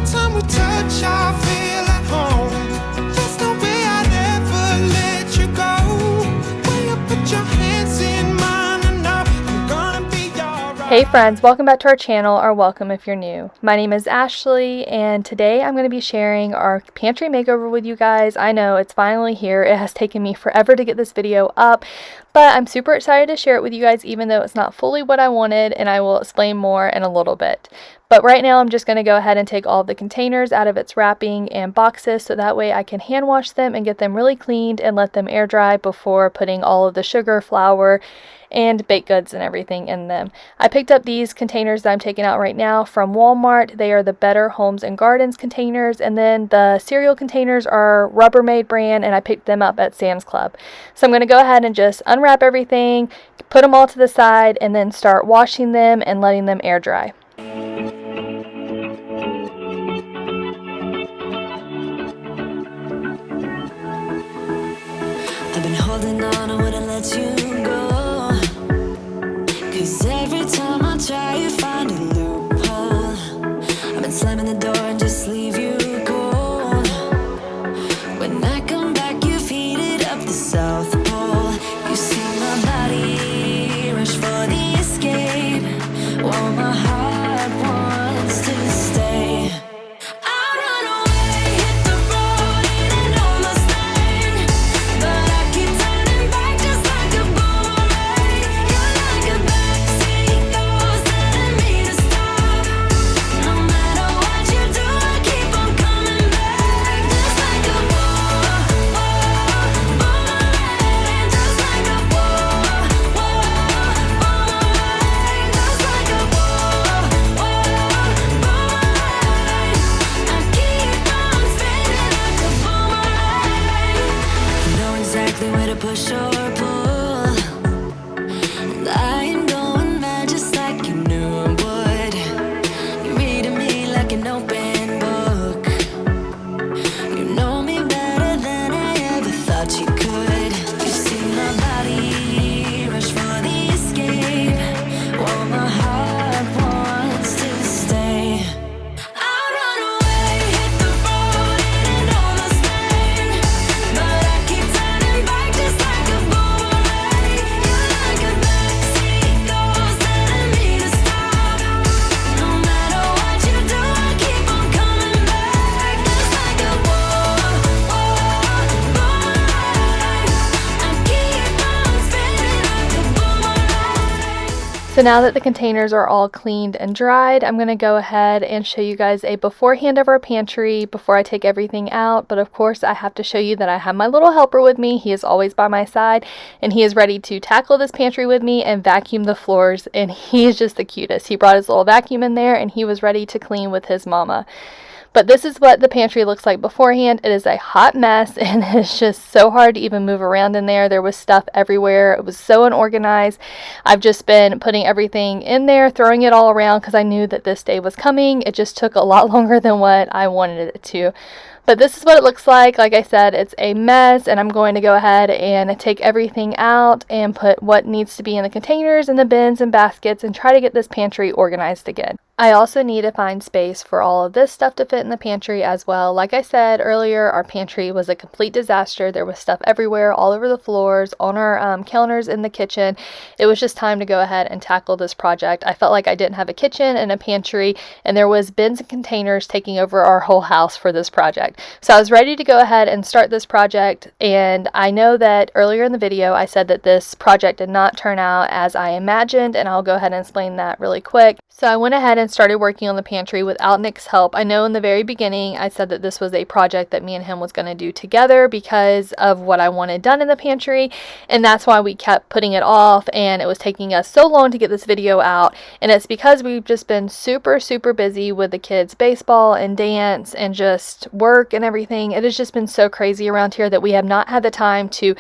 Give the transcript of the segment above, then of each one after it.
time we touch, I feel at home. There's no way I'd ever let you go. When you put your hands in mine, I know I'm gonna be alright. Hey friends, welcome back to our channel, or welcome if you're new. My name is Ashley, and today I'm going to be sharing our pantry makeover with you guys. I know it's finally here. It has taken me forever to get this video up, but I'm super excited to share it with you guys, even though it's not fully what I wanted, and I will explain more in a little bit. But right now I'm just going to go ahead and take all of the containers out of its wrapping and boxes, so that way I can hand wash them and get them really cleaned and let them air dry before putting all of the sugar, flour, and baked goods and everything in them. I picked up these containers that I'm taking out right now from Walmart. They are the Better Homes and Gardens containers, and then the cereal containers are Rubbermaid brand, and I picked them up at Sam's Club. So I'm going to go ahead and just unwrap everything, put them all to the side, and then start washing them and letting them air dry. I've been holding on, I wouldn't let you go. 'Cause every time I try, you find a loophole. I've been slamming the door and just leave you cold. When I come back, you've heated up the South Pole. You see my body rush for the escape, while my heart wants to stay. Where to push or pull, and I am going mad just like you knew I would. You're reading me like an open book. You know me better than I ever thought you could. You see my body rush for the escape, while my heart wants to stay. So now that the containers are all cleaned and dried, I'm going to go ahead and show you guys a beforehand of our pantry before I take everything out. But of course, I have to show you that I have my little helper with me. He is always by my side, and he is ready to tackle this pantry with me and vacuum the floors, and he is just the cutest. He brought his little vacuum in there, and he was ready to clean with his mama. But this is what the pantry looks like beforehand. It is a hot mess, and it's just so hard to even move around in there. There was stuff everywhere. It was so unorganized. I've just been putting everything in there, throwing it all around because I knew that this day was coming. It just took a lot longer than what I wanted it to. But this is what it looks like. Like I said, it's a mess, and I'm going to go ahead and take everything out and put what needs to be in the containers and the bins and baskets and try to get this pantry organized again. I also need to find space for all of this stuff to fit in the pantry as well. Like I said earlier, our pantry was a complete disaster. There was stuff everywhere, all over the floors, on our counters in the kitchen. It was just time to go ahead and tackle this project. I felt like I didn't have a kitchen and a pantry, and there was bins and containers taking over our whole house for this project. So I was ready to go ahead and start this project, and I know that earlier in the video I said that this project did not turn out as I imagined, and I'll go ahead and explain that really quick. So I went ahead and started working on the pantry without Nick's help. I know in the very beginning I said that this was a project that me and him was going to do together because of what I wanted done in the pantry, and that's why we kept putting it off, and it was taking us so long to get this video out. And it's because we've just been super busy with the kids' baseball and dance and just work and everything. It has just been so crazy around here that we have not had the time to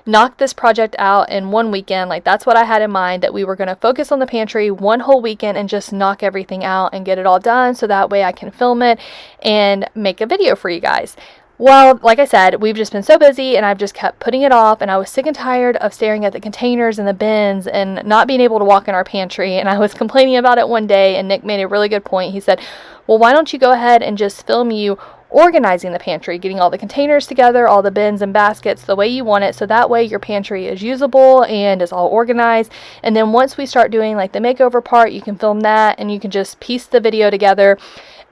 knock this project out in one weekend. Like, that's what I had in mind, that we were going to focus on the pantry one whole weekend and just knock everything out and get it all done, so that way I can film it and make a video for you guys. Well, like I said, we've just been so busy and I've just kept putting it off, and I was sick and tired of staring at the containers and the bins and not being able to walk in our pantry. And I was complaining about it one day, and Nick made a really good point. He said, well, why don't you go ahead and just film you organizing the pantry, getting all the containers together, all the bins and baskets the way you want it, so that way your pantry is usable and is all organized. And then once we start doing like the makeover part, you can film that and you can just piece the video together,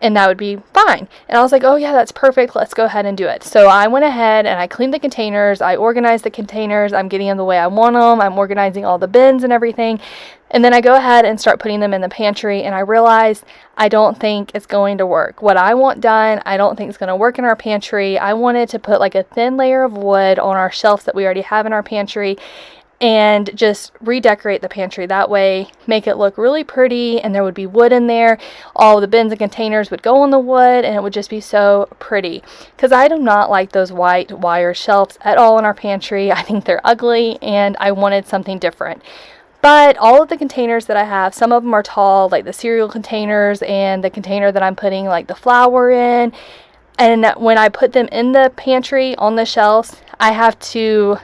and that would be fine. And I was like, oh yeah, that's perfect, let's go ahead and do it. So I went ahead and I cleaned the containers, I organized the containers, I'm getting them the way I want them, I'm organizing all the bins and everything. And then I go ahead and start putting them in the pantry, and I realized I don't think it's going to work. What I want done, I don't think it's going to work in our pantry. I wanted to put like a thin layer of wood on our shelves that we already have in our pantry, and just redecorate the pantry that way, make it look really pretty, and there would be wood in there. All the bins and containers would go on the wood, and it would just be so pretty, because I do not like those white wire shelves at all in our pantry. I think they're ugly, and I wanted something different. But all of the containers that I have, some of them are tall, like the cereal containers and the container that I'm putting like the flour in, and when I put them in the pantry on the shelves, I have to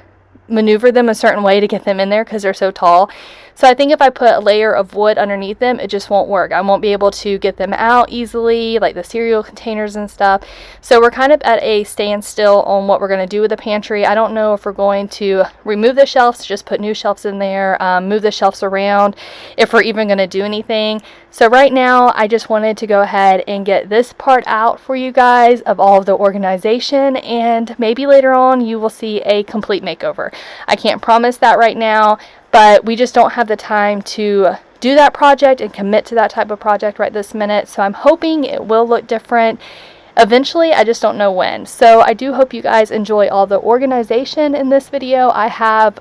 maneuver them a certain way to get them in there because they're so tall. So I think if I put a layer of wood underneath them, it just won't work. I won't be able to get them out easily, like the cereal containers and stuff. So we're kind of at a standstill on what we're going to do with the pantry. I don't know if we're going to remove the shelves, just put new shelves in there, move the shelves around, if we're even going to do anything. So right now, I just wanted to go ahead and get this part out for you guys of all of the organization, and maybe later on you will see a complete makeover. I can't promise that right now, but we just don't have the time to do that project and commit to that type of project right this minute. So I'm hoping it will look different eventually. I just don't know when. So I do hope you guys enjoy all the organization in this video. I have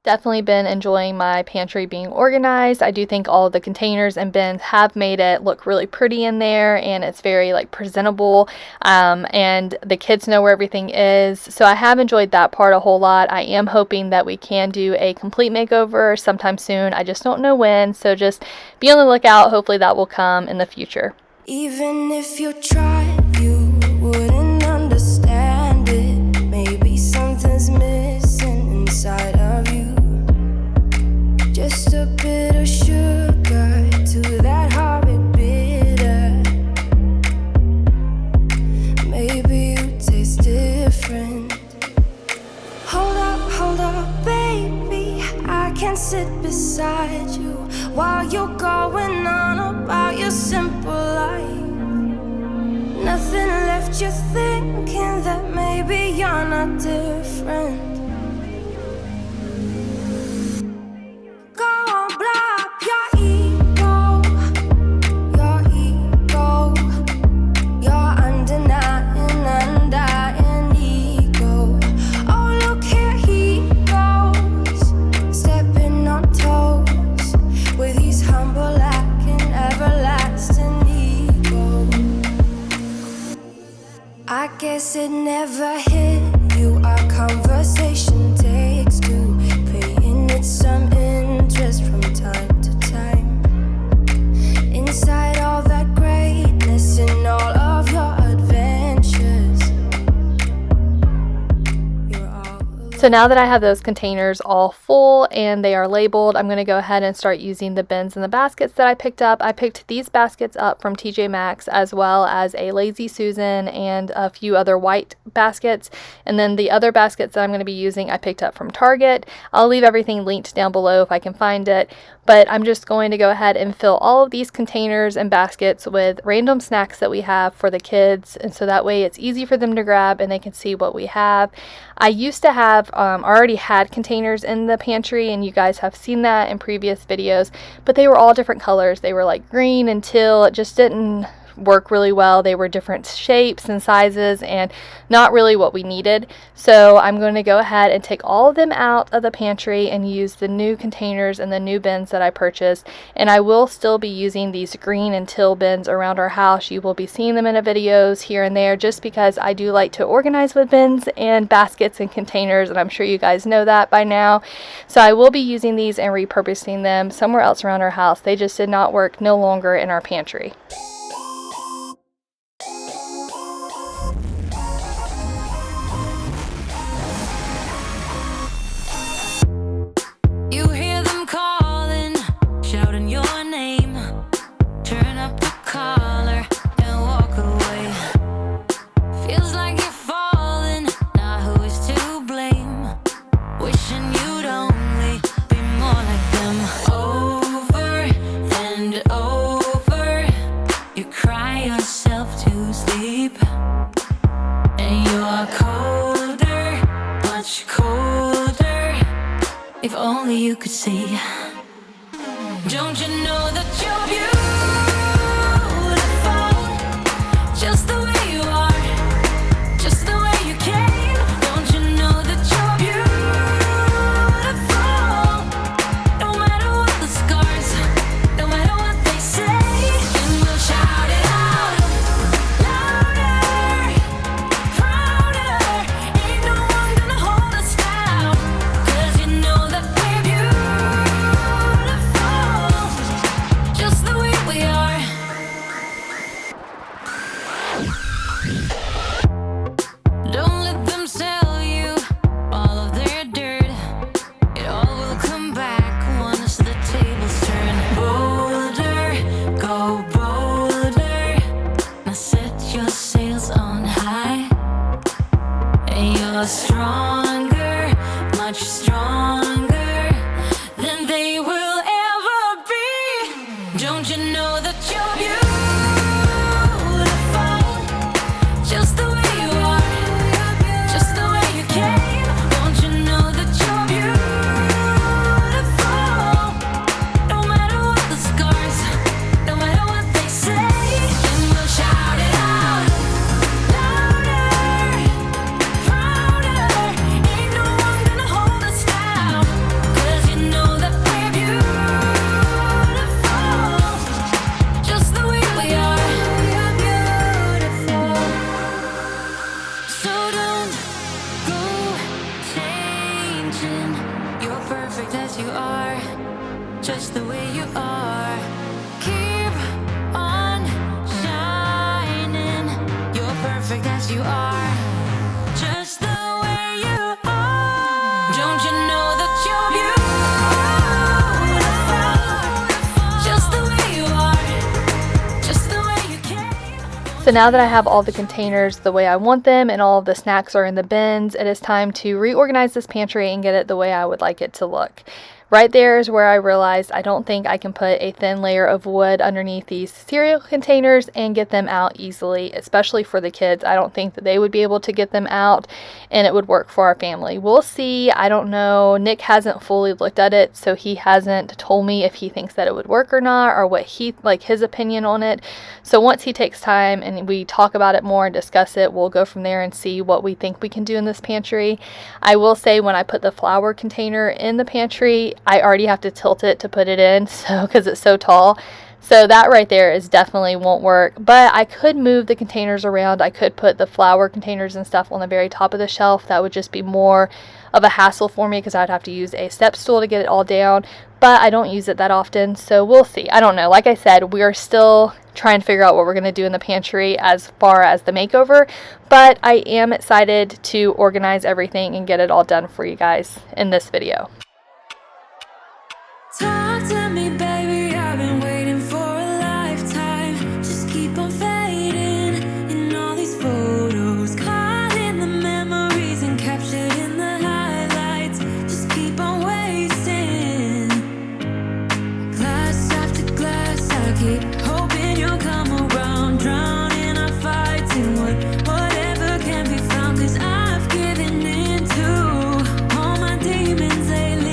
definitely been enjoying my pantry being organized. I do think all of the containers and bins have made it look really pretty in there, and it's very like presentable, and the kids know where everything is. So I have enjoyed that part a whole lot. I am hoping that we can do a complete makeover sometime soon. I just don't know when, so just be on the lookout. Hopefully that will come in the future. Even if you tried, you wouldn't understand it. Maybe something's missing inside of you. Just a bit of sugar to that horrid bitter. Maybe you taste different. Hold up, baby. I can sit beside you while you're going on about your simple life. Nothing left you thinking that maybe you're not different. Go on, blow up your ego, your undying ego. Oh, look here he goes, stepping on toes with his humble lack and everlasting ego. I guess it never hit you. Our conversation takes two, paying it some interest from time to time. Inside all that greatness and all of your adventures, you're all alone. So now that I have those containers all full and they are labeled, I'm going to go ahead and start using the bins and the baskets that I picked up. I picked these baskets up from TJ Maxx, as well as a Lazy Susan and a few other white baskets. And then the other baskets that I'm going to be using I picked up from Target. I'll leave everything linked down below if I can find it. But I'm just going to go ahead and fill all of these containers and baskets with random snacks that we have for the kids, and so that way it's easy for them to grab and they can see what we have. I used to have already had containers in the pantry, and you guys have seen that in previous videos, but they were all different colors. They were like green and teal. It just didn't work really well. They were different shapes and sizes and not really what we needed. So I'm going to go ahead and take all of them out of the pantry and use the new containers and the new bins that I purchased. And I will still be using these green and teal bins around our house. You will be seeing them in the videos here and there, just because I do like to organize with bins and baskets and containers, and I'm sure you guys know that by now. So I will be using these and repurposing them somewhere else around our house. They just did not work no longer in our pantry. yourself to sleep. And you're colder, much colder. If only you could see. Don't you know that you're beautiful, just the way you are, just the way you came. Don't you know that you're beautiful, no matter what the scars, no matter what they say. And we'll shout it out louder, prouder. Ain't no one gonna hold us down, 'cause you know that we're beautiful, just the way we are. Don't let them sell you all of their dirt. It all will come back once the tables turn. Bolder, go bolder. Now set your sails on high. And you're stronger, much stronger than they will ever be. Don't you know that you're beautiful, just the way you are, just the way you came. Don't you know that you're beautiful, no matter what the scars, no matter what they say. And we'll shout it out louder, prouder. Ain't no one gonna hold us down, 'cause you know that we're beautiful, just the way we are. We're beautiful. So don't go changing. You're perfect as you are, just the way you are. Keep on shining. You're perfect as you are, just the way you are. Don't you know that you're beautiful, just the way you are, just the way you came. So now that I have all the containers the way I want them and all of the snacks are in the bins, it is time to reorganize this pantry and get it the way I would like it to look. Right there is where I realized I don't think I can put a thin layer of wood underneath these cereal containers and get them out easily, especially for the kids. I don't think that they would be able to get them out and it would work for our family. We'll see. I don't know. Nick hasn't fully looked at it, so he hasn't told me if he thinks that it would work or not, or what his opinion on it. So once he takes time and we talk about it more and discuss it, we'll go from there and see what we think we can do in this pantry. I will say, when I put the flour container in the pantry, I already have to tilt it to put it in, so because it's so tall. So that right there is definitely won't work, but I could move the containers around. I could put the flour containers and stuff on the very top of the shelf. That would just be more of a hassle for me because I'd have to use a step stool to get it all down, but I don't use it that often, so we'll see. I don't know. Like I said, we are still trying to figure out what we're going to do in the pantry as far as the makeover, but I am excited to organize everything and get it all done for you guys in this video. Talk to me, baby, I've been waiting for a lifetime. Just keep on fading in all these photos, caught in the memories and captured in the highlights. Just keep on wasting. Glass after glass, I keep hoping you'll come around. Drowning our fights in whatever can be found, 'cause I've given in to all my demons lately.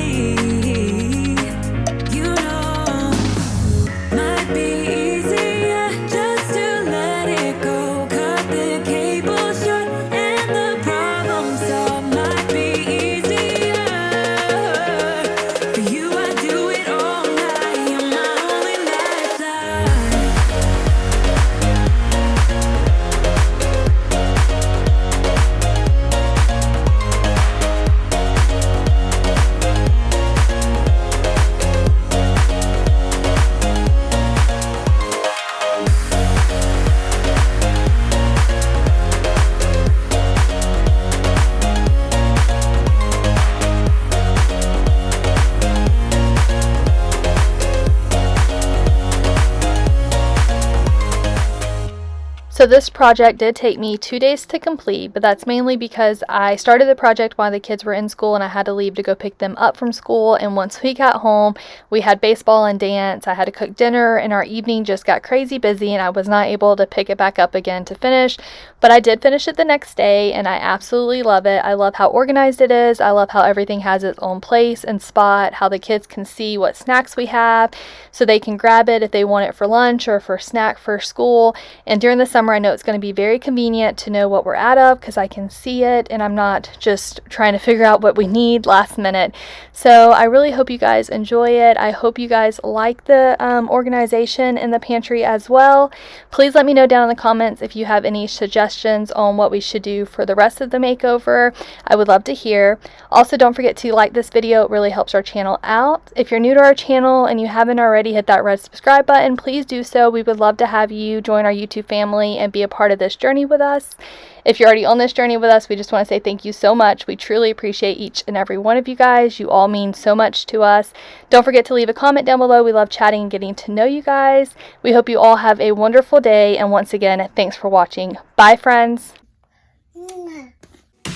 So this project did take me 2 days to complete, but that's mainly because I started the project while the kids were in school and I had to leave to go pick them up from school. And once we got home, we had baseball and dance. I had to cook dinner and our evening just got crazy busy and I was not able to pick it back up again to finish. But I did finish it the next day and I absolutely love it. I love how organized it is. I love how everything has its own place and spot, how the kids can see what snacks we have so they can grab it if they want it for lunch or for snack for school. And during the summer, I know it's going to be very convenient to know what we're out of because I can see it and I'm not just trying to figure out what we need last minute. So I really hope you guys enjoy it. I hope you guys like the organization in the pantry as well. Please let me know down in the comments if you have any suggestions on what we should do for the rest of the makeover. I would love to hear. Also, don't forget to like this video. It really helps our channel out. If you're new to our channel and you haven't already hit that red subscribe button, please do so. We would love to have you join our YouTube family and be a part of this journey with us. If you're already on this journey with us, we just want to say thank you so much. We truly appreciate each and every one of you guys. You all mean so much to us. Don't forget to leave a comment down below. We love chatting and getting to know you guys. We hope you all have a wonderful day. And once again, thanks for watching. Bye, friends.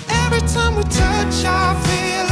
Every time we touch, I feel